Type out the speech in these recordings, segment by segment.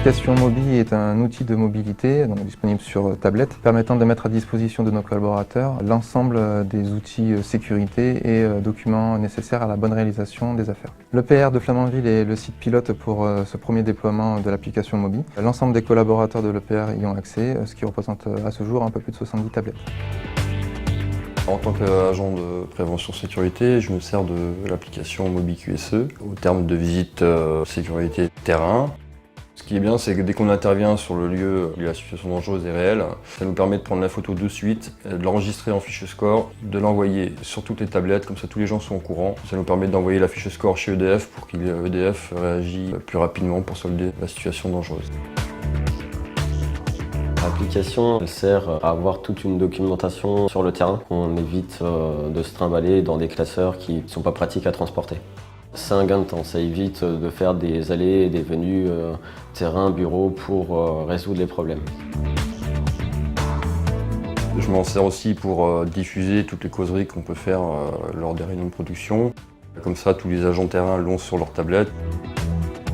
L'application Mobi est un outil de mobilité disponible sur tablette permettant de mettre à disposition de nos collaborateurs l'ensemble des outils sécurité et documents nécessaires à la bonne réalisation des affaires. L'EPR de Flamanville est le site pilote pour ce premier déploiement de l'application Mobi. L'ensemble des collaborateurs de l'EPR y ont accès, ce qui représente à ce jour un peu plus de 70 tablettes. En tant qu'agent de prévention sécurité, je me sers de l'application Mobi QSE au terme de visite sécurité terrain. Ce qui est bien, c'est que dès qu'on intervient sur le lieu où la situation dangereuse est réelle, ça nous permet de prendre la photo de suite, de l'enregistrer en fiche score, de l'envoyer sur toutes les tablettes, comme ça tous les gens sont au courant. Ça nous permet d'envoyer la fiche score chez EDF pour qu'EDF réagisse plus rapidement pour solder la situation dangereuse. L'application sert à avoir toute une documentation sur le terrain. On évite de se trimballer dans des classeurs qui ne sont pas pratiques à transporter. C'est un gain de temps, ça évite de faire des allées et des venues terrain, bureau pour résoudre les problèmes. Je m'en sers aussi pour diffuser toutes les causeries qu'on peut faire lors des réunions de production. Comme ça, tous les agents de terrain l'ont sur leur tablette.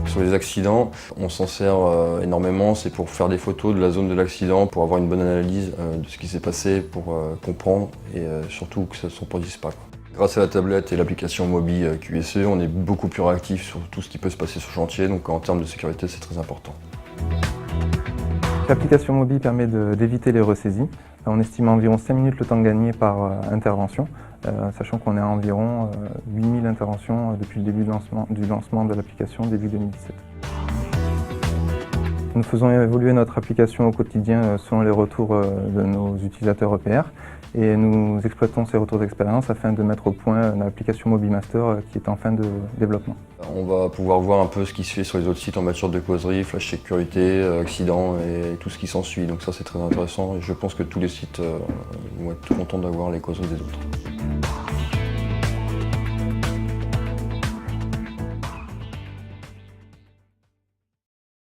Sur les accidents, on s'en sert énormément, c'est pour faire des photos de la zone de l'accident, pour avoir une bonne analyse de ce qui s'est passé, pour comprendre et surtout que ça ne se reproduise pas. Grâce à la tablette et l'application Mobi QSE, on est beaucoup plus réactif sur tout ce qui peut se passer sur chantier, donc en termes de sécurité, c'est très important. L'application Mobi permet d'éviter les ressaisies. On estime à environ 5 minutes le temps gagné par intervention, sachant qu'on est à environ 8000 interventions depuis le début du lancement de l'application, début 2017. Nous faisons évoluer notre application au quotidien selon les retours de nos utilisateurs EPR et nous exploitons ces retours d'expérience afin de mettre au point l'application MobiMaster qui est en fin de développement. On va pouvoir voir un peu ce qui se fait sur les autres sites en matière de causerie, flash sécurité, accident et tout ce qui s'ensuit. Donc ça c'est très intéressant et je pense que tous les sites vont être contents d'avoir les causeries des autres.